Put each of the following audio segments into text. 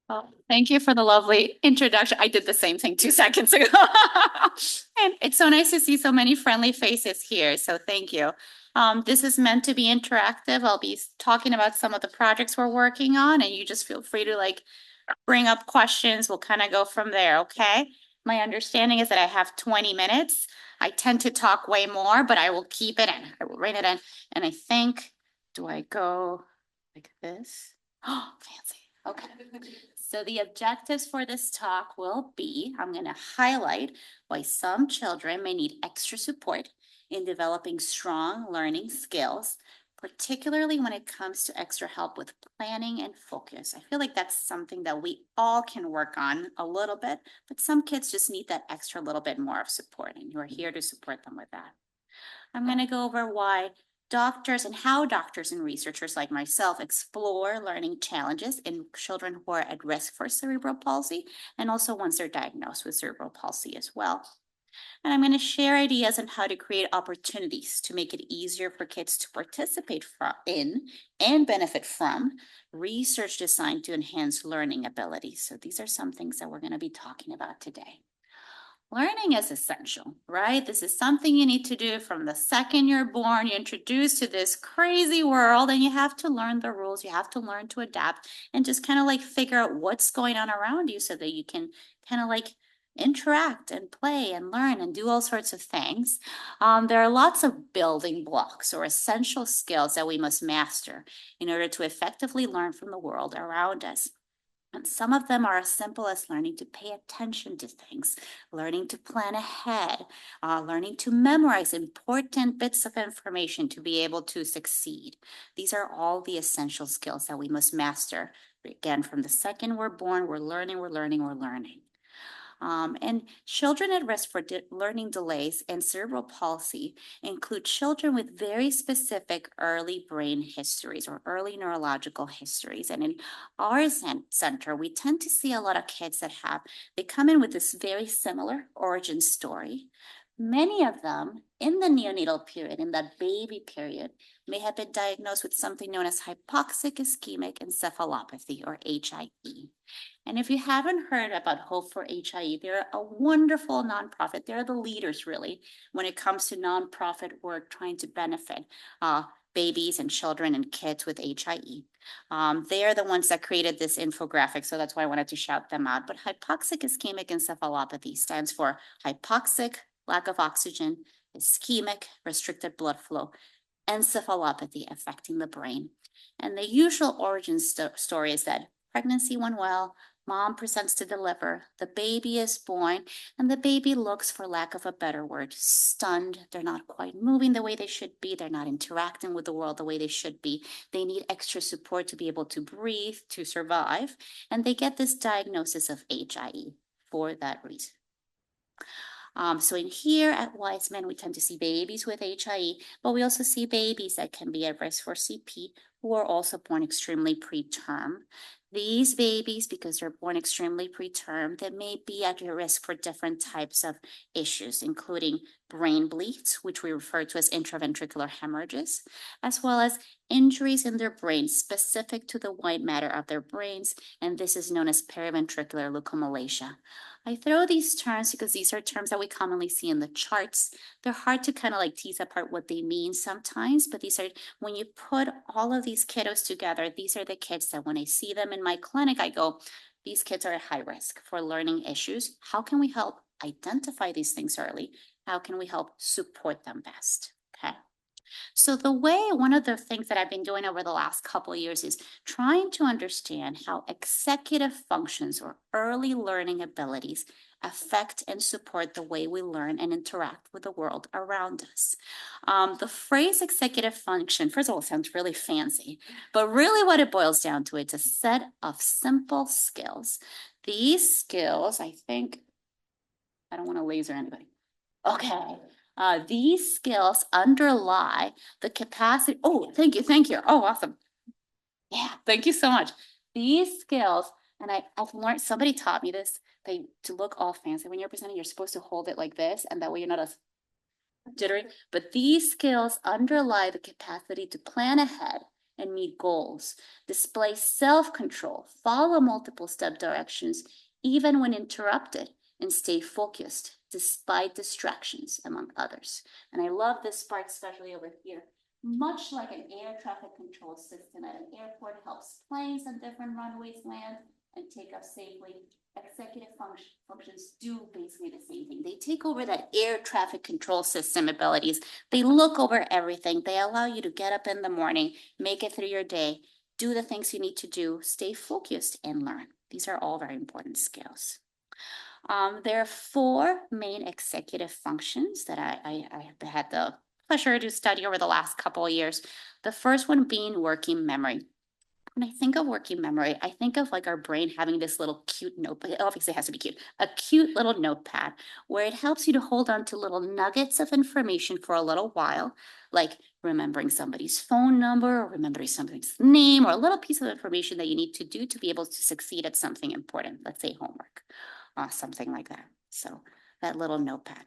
Well, thank you for the lovely introduction. I did the same thing 2 seconds ago. And it's so nice to see so many friendly faces here. So thank you. This is meant to be interactive. I'll be talking about some of the projects we're working on, and you just feel free to bring up questions. We'll kind of go from there, okay? My understanding is that I have 20 minutes. I tend to talk way more, but I will keep it in. I will rein it in. And I think, do I go like this? Oh, fancy. Okay. So the objectives for this talk will be, I'm going to highlight why some children may need extra support in developing strong learning skills, particularly when it comes to extra help with planning and focus. I feel like that's something that we all can work on a little bit, but some kids just need that extra little bit more of support, and you're here to support them with that. I'm going to go over why doctors and how doctors and researchers like myself explore learning challenges in children who are at risk for cerebral palsy, and also once they're diagnosed with cerebral palsy as well. And I'm going to share ideas on how to create opportunities to make it easier for kids to participate in and benefit from research designed to enhance learning abilities. So these are some things that we're going to be talking about today. Learning is essential, right? This is something you need to do from the second you're born. You're introduced to this crazy world and you have to learn the rules. You have to learn to adapt and just kind of figure out what's going on around you so that you can kind of interact and play and learn and do all sorts of things. There are lots of building blocks or essential skills that we must master in order to effectively learn from the world around us. And some of them are as simple as learning to pay attention to things, learning to plan ahead, learning to memorize important bits of information to be able to succeed. These are all the essential skills that we must master. Again, from the second we're born, we're learning, we're learning, we're learning. And children at risk for learning delays and cerebral palsy include children with very specific early brain histories or early neurological histories. And in our center, we tend to see a lot of kids they come in with this very similar origin story. Many of them in the neonatal period, in that baby period, may have been diagnosed with something known as hypoxic ischemic encephalopathy or HIE. And if you haven't heard about Hope for HIE, they're a wonderful nonprofit. They're the leaders, really, when it comes to nonprofit work trying to benefit babies and children and kids with HIE. They are the ones that created this infographic, so that's why I wanted to shout them out. But hypoxic ischemic encephalopathy stands for hypoxic, lack of oxygen, ischemic, restricted blood flow, encephalopathy affecting the brain. And the usual origin story is that pregnancy went well, mom presents to deliver, the baby is born, and the baby looks, for lack of a better word, stunned. They're not quite moving the way they should be. They're not interacting with the world the way they should be. They need extra support to be able to breathe, to survive, and they get this diagnosis of HIE for that reason. So in here at Wiseman, we tend to see babies with HIE, but we also see babies that can be at risk for CP who are also born extremely preterm. These babies, because they're born extremely preterm, they may be at risk for different types of issues, including brain bleeds, which we refer to as intraventricular hemorrhages, as well as injuries in their brains specific to the white matter of their brains, and this is known as periventricular leukomalacia. I throw these terms because these are terms that we commonly see in the charts. They're hard to kind of tease apart what they mean sometimes, but these are, when you put all of these kiddos together, these are the kids that when I see them in my clinic, I go, these kids are at high risk for learning issues. How can we help identify these things early? How can we help support them best? Okay. So one of the things that I've been doing over the last couple of years is trying to understand how executive functions or early learning abilities affect and support the way we learn and interact with the world around us. The phrase executive function, first of all, sounds really fancy, but really what it boils down to, it's a set of simple skills. These skills, I don't want to laser anybody. Okay. These skills underlie the capacity. Oh, thank you. Thank you. Oh, awesome. Yeah, thank you so much. These skills, and I've learned, somebody taught me this, to look all fancy when you're presenting, you're supposed to hold it like this, and that way you're not as jittery. But these skills underlie the capacity to plan ahead and meet goals, display self-control, follow multiple step directions, even when interrupted, and stay focused despite distractions, among others. And I love this part, especially over here. Much like an air traffic control system at an airport helps planes on different runways land and take off safely, executive functions do basically the same thing. They take over that air traffic control system abilities. They look over everything. They allow you to get up in the morning, make it through your day, do the things you need to do, stay focused, and learn. These are all very important skills. There are four main executive functions that I have had the pleasure to study over the last couple of years. The first one being working memory. When I think of working memory, I think of like our brain having this little cute notepad. It obviously has to be cute, a cute little notepad where it helps you to hold on to little nuggets of information for a little while, like remembering somebody's phone number or remembering somebody's name or a little piece of information that you need to do to be able to succeed at something important, let's say homework, something like that. So that little notepad.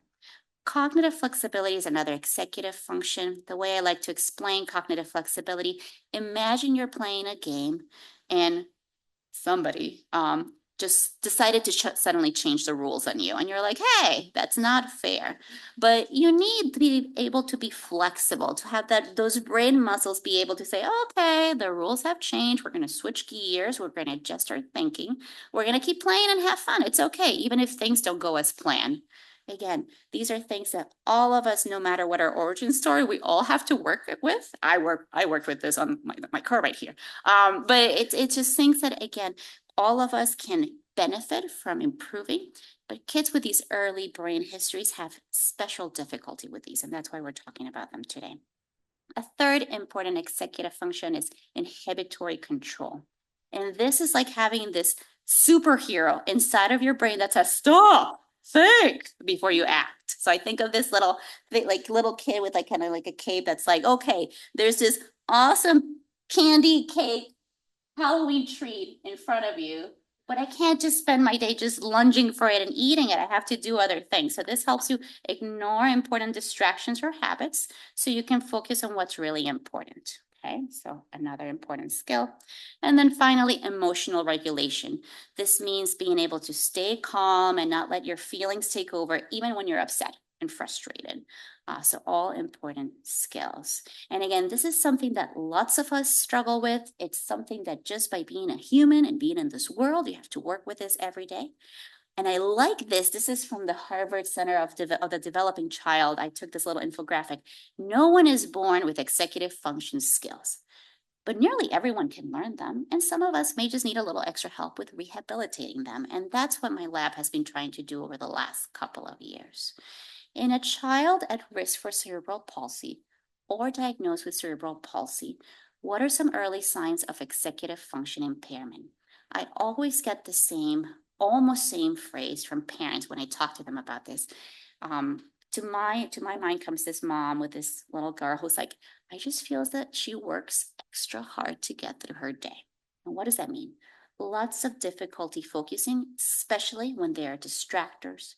Cognitive flexibility is another executive function. The way I like to explain cognitive flexibility, imagine you're playing a game and somebody just decided to suddenly change the rules on you. And you're like, hey, that's not fair. But you need to be able to be flexible, to have those brain muscles be able to say, okay, the rules have changed. We're going to switch gears. We're going to adjust our thinking. We're going to keep playing and have fun. It's okay, even if things don't go as planned. Again, these are things that all of us, no matter what our origin story, we all have to work with. I worked with this on my car right here. But it's just things that, again, all of us can benefit from improving, but kids with these early brain histories have special difficulty with these, and that's why we're talking about them today. A third important executive function is inhibitory control. And this is like having this superhero inside of your brain that says, stop, think before you act. So I think of this little kid with like kind of like a cape that's like, okay, there's this awesome candy cake Halloween treat in front of you, but I can't just spend my day just lunging for it and eating it. I have to do other things. So this helps you ignore important distractions or habits so you can focus on what's really important. Okay, so another important skill. And then finally, emotional regulation. This means being able to stay calm and not let your feelings take over, even when you're upset and frustrated. So all important skills. And again, this is something that lots of us struggle with. It's something that just by being a human and being in this world, you have to work with this every day. And I like this. This is from the Harvard Center of the Developing Child. I took this little infographic. No one is born with executive function skills, but nearly everyone can learn them. And some of us may just need a little extra help with rehabilitating them. And that's what my lab has been trying to do over the last couple of years. In a child at risk for cerebral palsy or diagnosed with cerebral palsy, what are some early signs of executive function impairment? I always get the almost same phrase from parents when I talk to them about this. To my mind comes this mom with this little girl who's like, I just feel that she works extra hard to get through her day. And what does that mean? Lots of difficulty focusing, especially when there are distractors,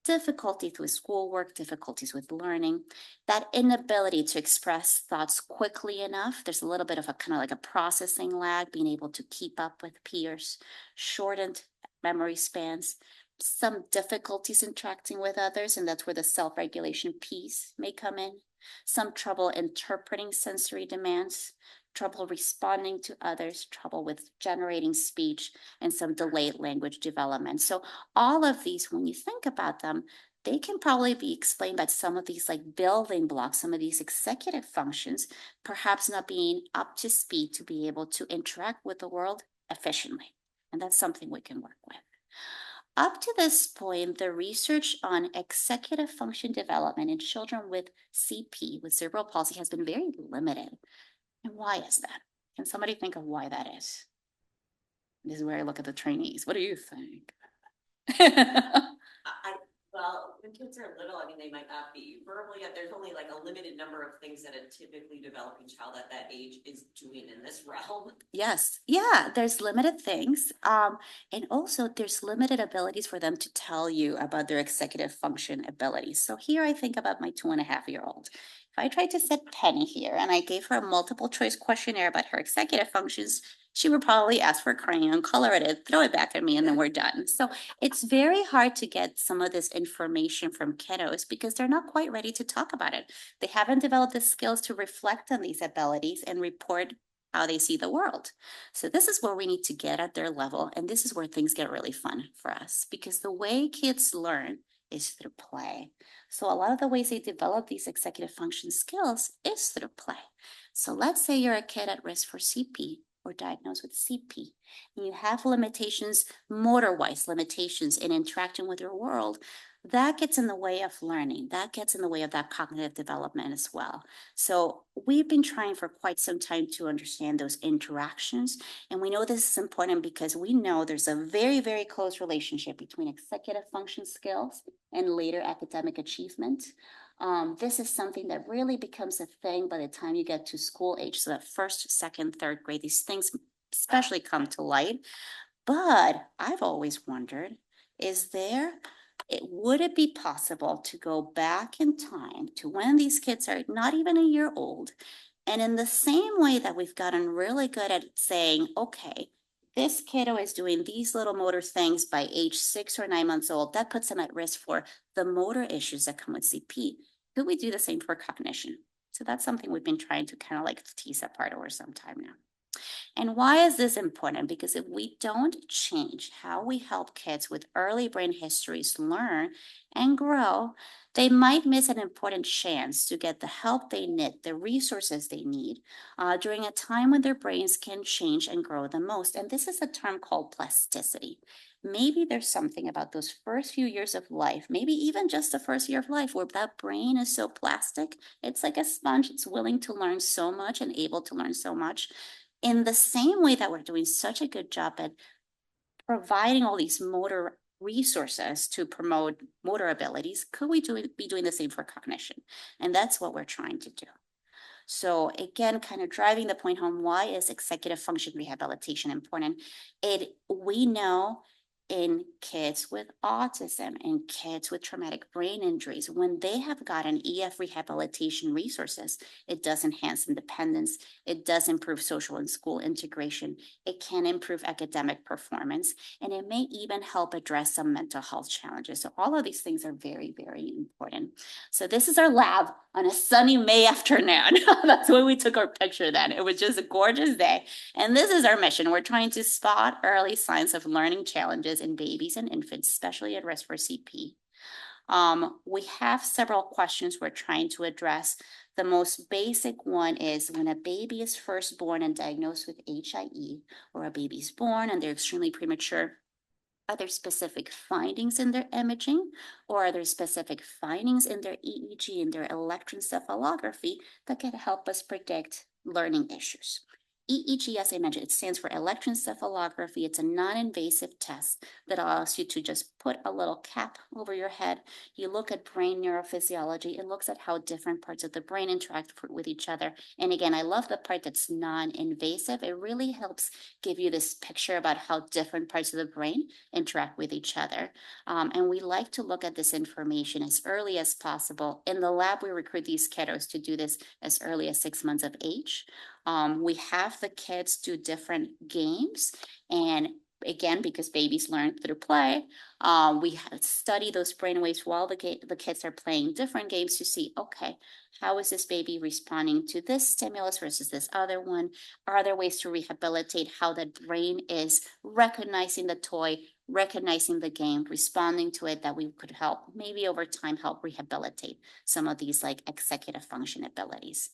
difficulties with schoolwork, difficulties with learning, that inability to express thoughts quickly enough. There's a little bit of a kind of like a processing lag, being able to keep up with peers, shortened memory spans, some difficulties interacting with others, and that's where the self-regulation piece may come in. Some trouble interpreting sensory demands, trouble responding to others, trouble with generating speech, and some delayed language development. So all of these, when you think about them, they can probably be explained by some of these like building blocks, some of these executive functions, perhaps not being up to speed to be able to interact with the world efficiently. And that's something we can work with. Up to this point, the research on executive function development in children with CP, with cerebral palsy, has been very limited. And why is that? Can somebody think of why that is? This is where I look at the trainees. What do you think? I Well, when kids are little, I mean, they might not be verbal yet. There's only like a limited number of things that a typically developing child at that age is doing in this realm. Yes, yeah, there's limited things. And also there's limited abilities for them to tell you about their executive function abilities. So here I think about my 2.5-year-old. If I tried to set Penny here and I gave her a multiple choice questionnaire about her executive functions, she would probably ask for a crayon, color it, throw it back at me, and then we're done. So it's very hard to get some of this information from kiddos because they're not quite ready to talk about it. They haven't developed the skills to reflect on these abilities and report how they see the world. So this is where we need to get at their level. And this is where things get really fun for us because the way kids learn is through play. So a lot of the ways they develop these executive function skills is through play. So let's say you're a kid at risk for CP or diagnosed with CP, and you have limitations, motor-wise limitations in interacting with your world. That gets in the way of learning. That gets in the way of that cognitive development as well. So we've been trying for quite some time to understand those interactions. And we know this is important because we know there's a very, very close relationship between executive function skills and later academic achievement. This is something that really becomes a thing by the time you get to school age. So that first, second, third grade, these things especially come to light. But I've always wondered, would it be possible to go back in time to when these kids are not even a year old? And in the same way that we've gotten really good at saying, okay, this kiddo is doing these little motor things by age 6 or 9 months old, that puts them at risk for the motor issues that come with CP. Could we do the same for cognition? So that's something we've been trying to kind of like tease apart over some time now. And why is this important? Because if we don't change how we help kids with early brain histories learn and grow, they might miss an important chance to get the help they need, the resources they need during a time when their brains can change and grow the most. And this is a term called plasticity. Maybe there's something about those first few years of life, maybe even just the first year of life, where that brain is so plastic. It's like a sponge. It's willing to learn so much and able to learn so much in the same way that we're doing such a good job at providing all these motor resources to promote motor abilities, could we be doing the same for cognition? And that's what we're trying to do. So again, kind of driving the point home, why is executive function rehabilitation important? We know in kids with autism and kids with traumatic brain injuries, when they have gotten EF rehabilitation resources, it does enhance independence, it does improve social and school integration, it can improve academic performance, and it may even help address some mental health challenges. So all of these things are very, very important. So this is our lab on a sunny May afternoon. That's when we took our picture then. It was just a gorgeous day. And this is our mission. We're trying to spot early signs of learning challenges in babies and infants, especially at risk for CP. We have several questions we're trying to address. The most basic one is when a baby is first born and diagnosed with HIE, or a baby's born and they're extremely premature, are there specific findings in their imaging, or are there specific findings in their EEG and their electroencephalography that can help us predict learning issues? EEG, as I mentioned, it stands for electroencephalography. It's a non-invasive test that allows you to just put a little cap over your head. You look at brain neurophysiology. It looks at how different parts of the brain interact with each other. And again, I love the part that's non-invasive. It really helps give you this picture about how different parts of the brain interact with each other. And we like to look at this information as early as possible. In the lab, we recruit these kiddos to do this as early as 6 months of age. We have the kids do different games, and again, because babies learn through play, we study those brainwaves while the kids are playing different games to see, okay, how is this baby responding to this stimulus versus this other one? Are there ways to rehabilitate how the brain is recognizing the toy, recognizing the game, responding to it, that we could help, maybe over time, help rehabilitate some of these like executive function abilities.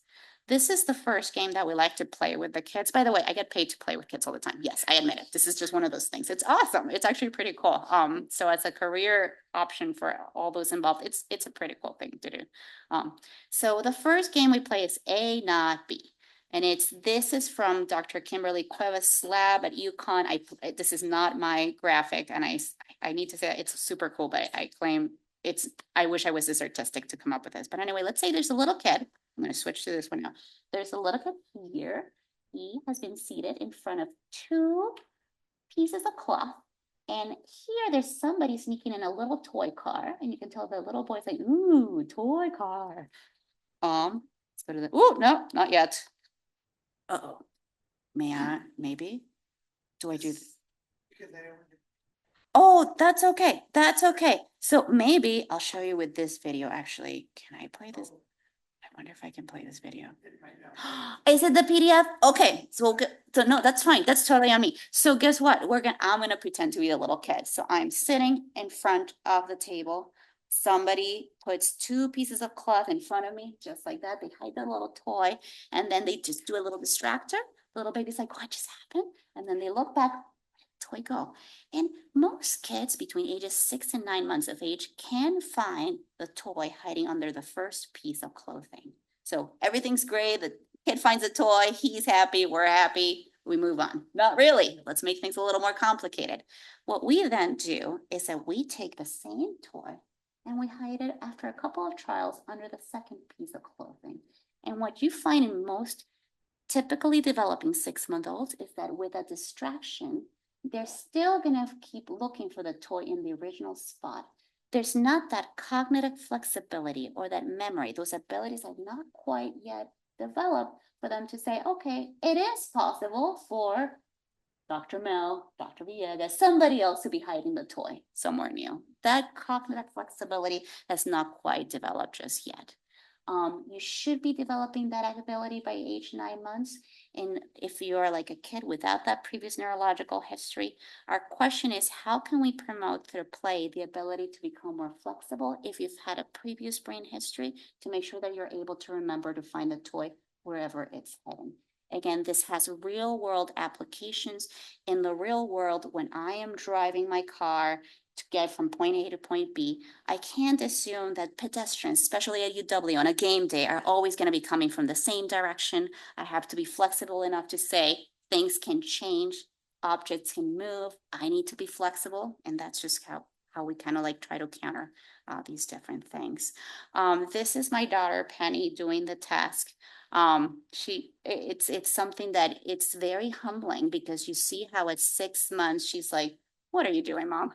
This is the first game that we like to play with the kids. By the way, I get paid to play with kids all the time. Yes, I admit it. This is just one of those things. It's awesome. It's actually pretty cool. So as a career option for all those involved, it's a pretty cool thing to do. So the first game we play is A, not B. And this is from Dr. Kimberly Cuevas' lab at UConn. This is not my graphic, and I need to say that it's super cool, but I claim I wish I was this artistic to come up with this, but anyway, let's say there's a little kid. I'm going to switch to this one now. There's a little kid here. He has been seated in front of two pieces of cloth. And here there's somebody sneaking in a little toy car. And you can tell the little boy's like, ooh, toy car. Let's go to the, ooh, no, not yet. Uh-oh. Maybe? Do I do? Oh, that's okay. That's okay. So maybe I'll show you with this video, actually. Can I play this? I wonder if I can play this video. Is it the PDF? Okay, so no, that's fine. That's totally on me. So guess what? I'm gonna pretend to be a little kid. So I'm sitting in front of the table. Somebody puts two pieces of cloth in front of me, just like that. They hide their little toy, and then they just do a little distractor. The little baby's like, what just happened? And then they look back, toy go. And most kids between ages 6 and 9 months of age can find the toy hiding under the first piece of clothing. So everything's great. The kid finds a toy. He's happy. We're happy. We move on. Not really. Let's make things a little more complicated. What we then do is that we take the same toy and we hide it after a couple of trials under the second piece of clothing. And what you find in most typically developing 6-month-olds is that with a distraction, they're still gonna keep looking for the toy in the original spot. There's not that cognitive flexibility or that memory. Those abilities are not quite yet developed for them to say, okay, it is possible for Dr. Mel, Dr. Villegas, somebody else to be hiding the toy somewhere new. That cognitive flexibility has not quite developed just yet. You should be developing that ability by age 9 months. And if you're like a kid without that previous neurological history, our question is, how can we promote through play the ability to become more flexible if you've had a previous brain history to make sure that you're able to remember to find the toy wherever it's heading. Again, this has real world applications. In the real world, when I am driving my car to get from point A to point B, I can't assume that pedestrians, especially at UW on a game day, are always going to be coming from the same direction. I have to be flexible enough to say things can change, objects can move. I need to be flexible, and that's just how we kind of like try to counter these different things. This is my daughter Penny doing the task. It's something that it's very humbling because you see how at 6 months she's like, what are you doing, Mom?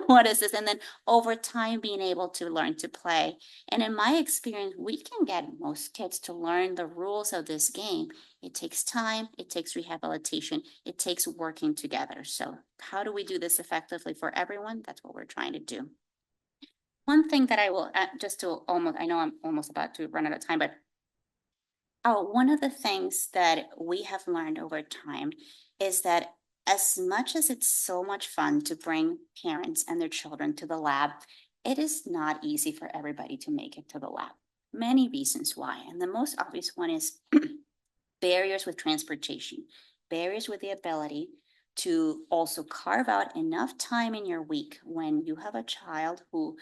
What is this? And then over time being able to learn to play. And in my experience, we can get most kids to learn the rules of this game. It takes time, it takes rehabilitation, it takes working together. So how do we do this effectively for everyone? That's what we're trying to do. One thing that I will just to I know I'm almost about to run out of time, but one of the things that we have learned over time is that as much as it's so much fun to bring parents and their children to the lab, it is not easy for everybody to make it to the lab. Many reasons why. And the most obvious one is barriers with transportation, barriers with the ability to also carve out enough time in your week when you have a child who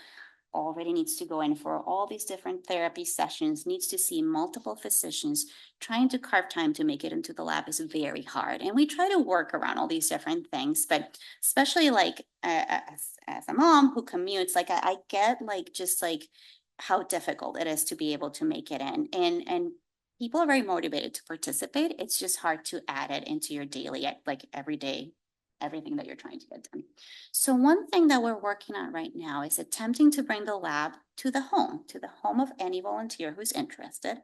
already needs to go in for all these different therapy sessions, needs to see multiple physicians. Trying to carve time to make it into the lab is very hard. And we try to work around all these different things, but especially like as a mom who commutes, like I get like just like how difficult it is to be able to make it in. And people are very motivated to participate. It's just hard to add it into your daily, like everyday everything that you're trying to get done. So one thing that we're working on right now is attempting to bring the lab to the home of any volunteer who's interested.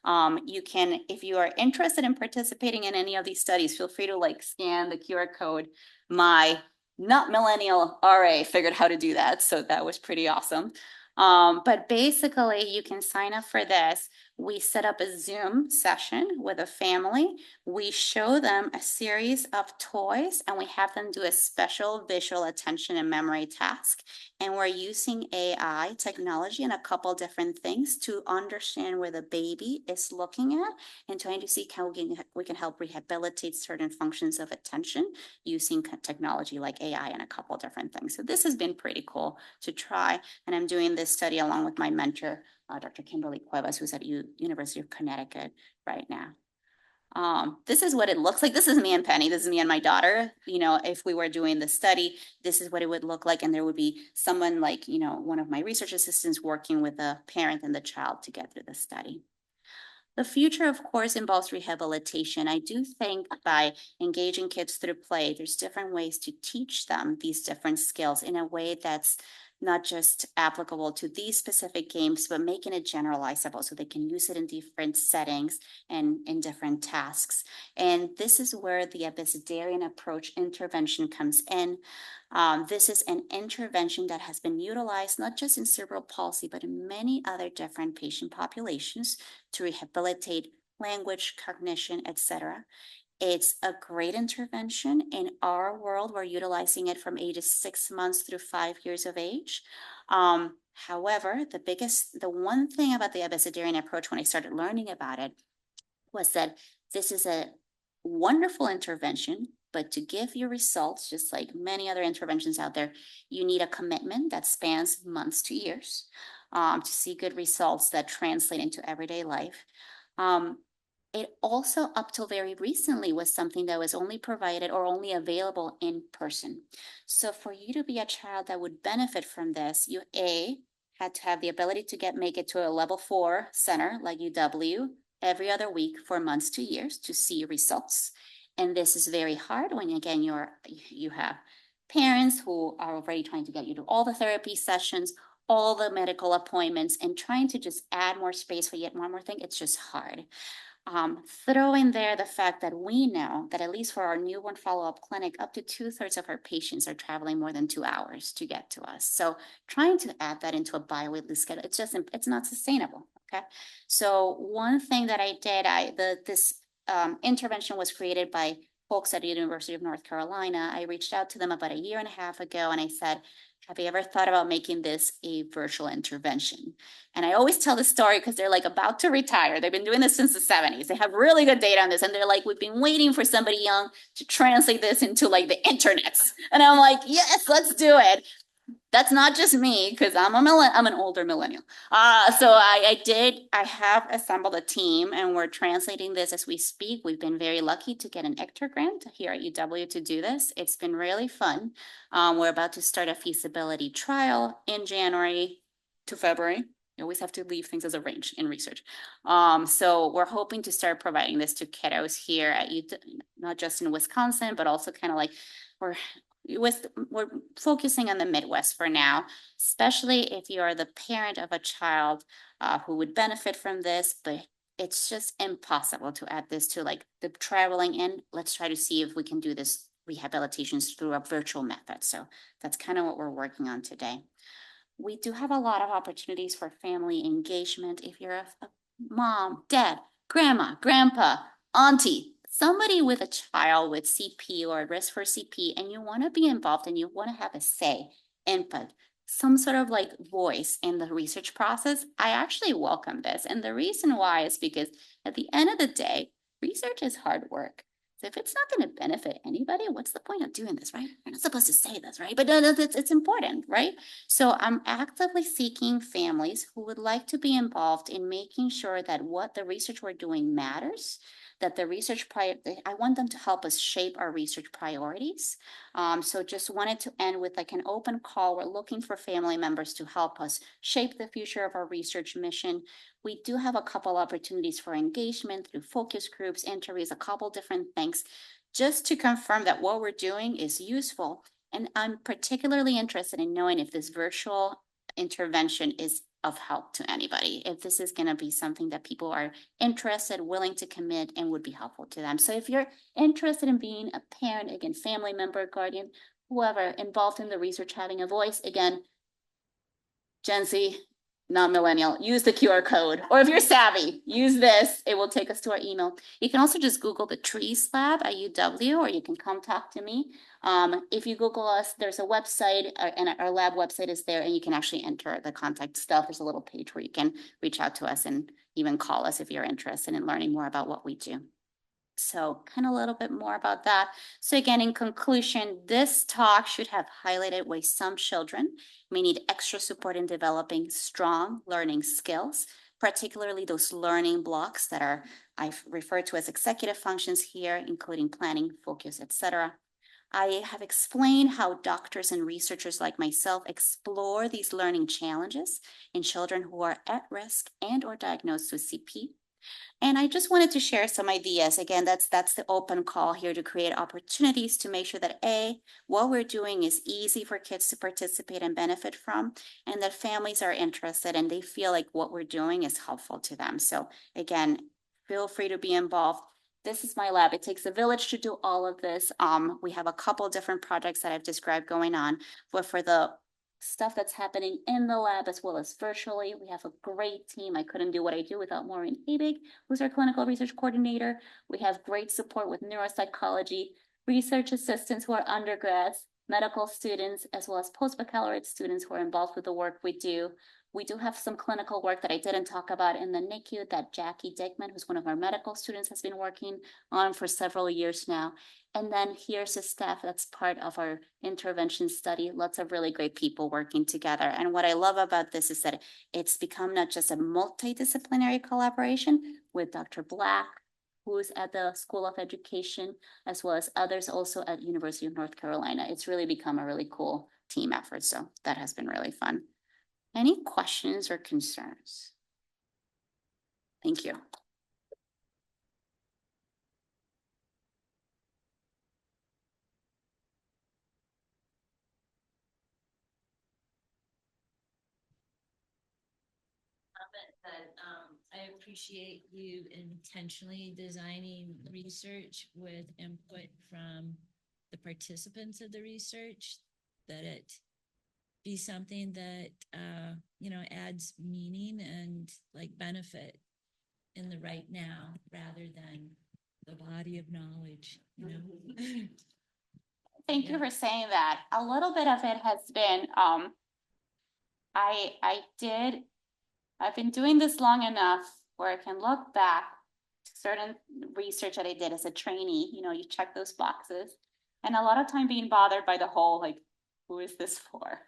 You can, if you are interested in participating in any of these studies, feel free to like scan the QR code. My not millennial RA figured how to do that. So that was pretty awesome. But basically you can sign up for this. We set up a Zoom session with a family. We show them a series of toys and we have them do a special visual attention and memory task. And we're using AI technology and a couple different things to understand where the baby is looking at and trying to see how we can help rehabilitate certain functions of attention using technology like AI and a couple different things. So this has been pretty cool to try. And I'm doing this study along with my mentor, Dr. Kimberly Cuevas, who's at University of Connecticut right now. This is what it looks like. This is me and Penny. This is me and my daughter. You know, if we were doing the study, this is what it would look like. And there would be someone like, you know, one of my research assistants working with the parent and the child to get through the study. The future, of course, involves rehabilitation. I do think by engaging kids through play, there's different ways to teach them these different skills in a way that's not just applicable to these specific games, but making it generalizable so they can use it in different settings and in different tasks. And this is where the Abecedarian approach intervention comes in. This is an intervention that has been utilized not just in cerebral palsy, but in many other different patient populations to rehabilitate language, cognition, etc. It's a great intervention. In our world, we're utilizing it from ages 6 months through 5 years of age. However, the one thing about the Abecedarian approach when I started learning about it was that this is a wonderful intervention, but to give you results, just like many other interventions out there, you need a commitment that spans months to years to see good results that translate into everyday life. It also, up till very recently, was something that was only provided or only available in person. So for you to be a child that would benefit from this, you had to have the ability to make it to a level 4 center like UW every other week for months to years to see results. And this is very hard when, again, you have parents who are already trying to get you to all the therapy sessions, all the medical appointments, and trying to just add more space for yet one more thing. It's just hard. Throw in there the fact that we know that at least for our newborn follow-up clinic, up to 2/3 of our patients are traveling more than 2 hours to get to us. So trying to add that into a bi-weekly schedule, it's not sustainable. Okay. So one thing that I did, this intervention was created by folks at the University of North Carolina. I reached out to them about a year and a half ago and I said, have you ever thought about making this a virtual intervention? And I always tell the story because they're like about to retire. They've been doing this since the 70s. They have really good data on this. And they're like, we've been waiting for somebody young to translate this into like the internets. And I'm like, yes, let's do it. That's not just me because I'm an older millennial. So I have assembled a team and we're translating this as we speak. We've been very lucky to get an ECTR grant here at UW to do this. It's been really fun. We're about to start a feasibility trial in January to February. You always have to leave things as a range in research. So we're hoping to start providing this to kiddos here at UW, not just in Wisconsin, but also kind of like we're focusing on the Midwest for now, especially if you are the parent of a child who would benefit from this, but it's just impossible to add this to like the traveling in. Let's try to see if we can do this rehabilitations through a virtual method. So that's kind of what we're working on today. We do have a lot of opportunities for family engagement. If you're a mom, dad, grandma, grandpa, auntie, somebody with a child with CP or at risk for CP, and you want to be involved and you want to have a say, input, some sort of like voice in the research process, I actually welcome this. And the reason why is because at the end of the day, research is hard work. So if it's not going to benefit anybody, what's the point of doing this, right? You're not supposed to say this, right? But it's important, right? So I'm actively seeking families who would like to be involved in making sure that what the research we're doing matters, that the research I want them to help us shape our research priorities. So just wanted to end with like an open call. We're looking for family members to help us shape the future of our research mission. We do have a couple opportunities for engagement through focus groups, interviews, a couple different things, just to confirm that what we're doing is useful. And I'm particularly interested in knowing if this virtual intervention is of help to anybody, if this is going to be something that people are interested, willing to commit, and would be helpful to them. So if you're interested in being a parent, again, family member, guardian, whoever involved in the research, having a voice, again, Gen Z, not millennial, use the QR code. Or if you're savvy, use this. It will take us to our email. You can also just Google the Trees Lab at UW, or you can come talk to me. If you Google us, there's a website, and our lab website is there, and you can actually enter the contact stuff. There's a little page where you can reach out to us and even call us if you're interested in learning more about what we do. So kind of a little bit more about that. So again, in conclusion, this talk should have highlighted why some children may need extra support in developing strong learning skills, particularly those learning blocks that are, I've referred to as executive functions here, including planning, focus, etc. I have explained how doctors and researchers like myself explore these learning challenges in children who are at risk and or diagnosed with CP. And I just wanted to share some ideas. Again, that's the open call here to create opportunities to make sure that A, what we're doing is easy for kids to participate and benefit from, and that families are interested and they feel like what we're doing is helpful to them. So again, feel free to be involved. This is my lab. It takes a village to do all of this. We have a couple different projects that I've described going on, but for the stuff that's happening in the lab as well as virtually, we have a great team. I couldn't do what I do without Maureen Habig, who's our clinical research coordinator. We have great support with neuropsychology, research assistants who are undergrads, medical students, as well as post-baccalaureate students who are involved with the work we do. We do have some clinical work that I didn't talk about in the NICU that Jackie Dickman, who's one of our medical students, has been working on for several years now. And then here's a staff that's part of our intervention study, lots of really great people working together. And what I love about this is that it's become not just a multidisciplinary collaboration with Dr. Black, who's at the School of Education, as well as others also at University of North Carolina. It's really become a really cool team effort. So that has been really fun. Any questions or concerns? Thank you. That I appreciate you intentionally designing research with input from the participants of the research, that it be something that adds meaning and like benefit in the right now rather than the body of knowledge, Thank you for saying that. A little bit of it has been I've been doing this long enough where I can look back to certain research that I did as a trainee. You check those boxes, and a lot of time being bothered by the whole, like, who is this for?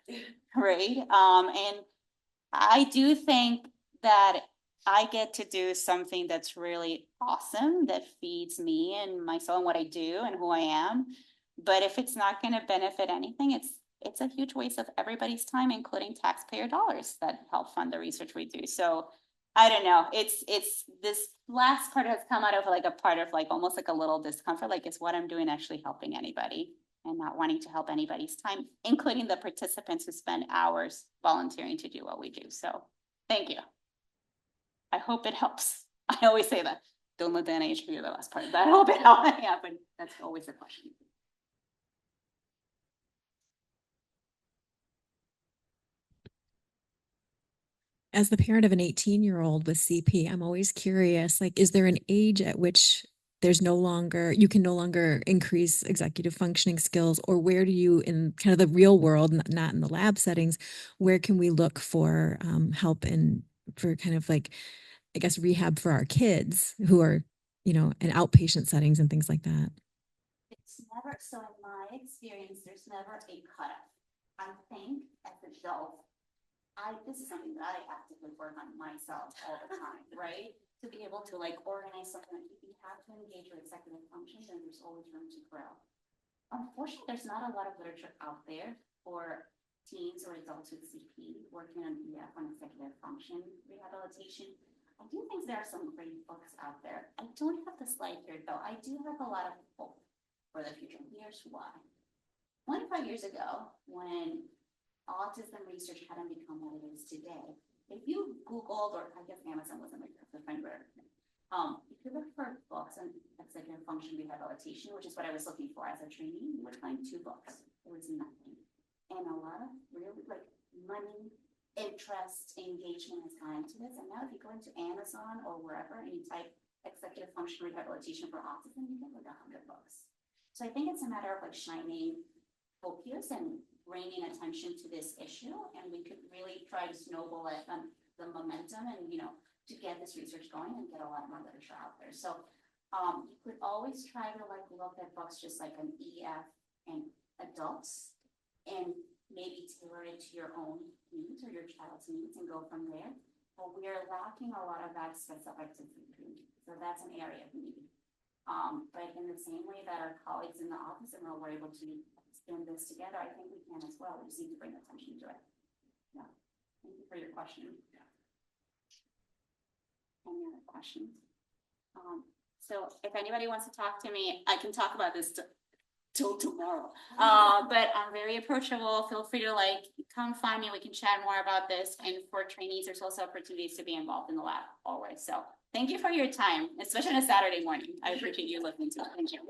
Right? And I do think that I get to do something that's really awesome that feeds me and my soul and what I do and who I am. But if it's not going to benefit anything, it's a huge waste of everybody's time, including taxpayer dollars that help fund the research we do. So I don't know. It's this last part has come out of like a part of like almost like a little discomfort, like is what I'm doing actually helping anybody, and not wanting to help anybody's time, including the participants who spend hours volunteering to do what we do. So thank you. I hope it helps. I always say that. Don't let the NIH figure the last part. I hope it helps. Yeah, but that's always a question. As the parent of an 18-year-old with CP, I'm always curious, like, is there an age at which you can no longer increase executive functioning skills, or where do you, in kind of the real world, not in the lab settings, where can we look for help for kind of like, I guess, rehab for our kids who are, in outpatient settings and things like that? It's never, so in my experience, there's never a cutoff. I think as adults, this is something that I actively work on myself all the time, right? To be able to like organize something, if you have to engage your executive functions, and there's always room to grow. Unfortunately, there's not a lot of literature out there for teens or adults with CP working on EF on executive function rehabilitation. I do think there are some great books out there. I don't have the slide here though. I do have a lot of hope for the future. Here's why. 25 years ago, when autism research hadn't become what it is today, if you Googled, or I guess Amazon wasn't like the friend where, if you look for books on executive function rehabilitation, which is what I was looking for as a trainee, you would find 2 books. There was nothing. And a lot of really like money, interest, engagement has gone into this. And now if you go into Amazon or wherever and you type executive function rehabilitation for autism, you get like 100 books. So I think it's a matter of like shining focus and bringing attention to this issue, and we could really try to snowball it on the momentum and to get this research going and get a lot more literature out there. So you could always try to like look at books just like an EF and adults, and maybe tailor it to your own needs or your child's needs and go from there. but we are lacking a lot of that specific to CP. So that's an area of need. But in the same way that our colleagues in the office and were able to spin this together, I think we can as well. We just need to bring attention to it. Yeah. Thank you for your question. Any other questions? So if anybody wants to talk to me, I can talk about this till tomorrow. But I'm very approachable. Feel free to come find me. We can chat more about this. And for trainees, there's also opportunities to be involved in the lab always. So thank you for your time, especially on a Saturday morning. I appreciate you listening to it. Thank you.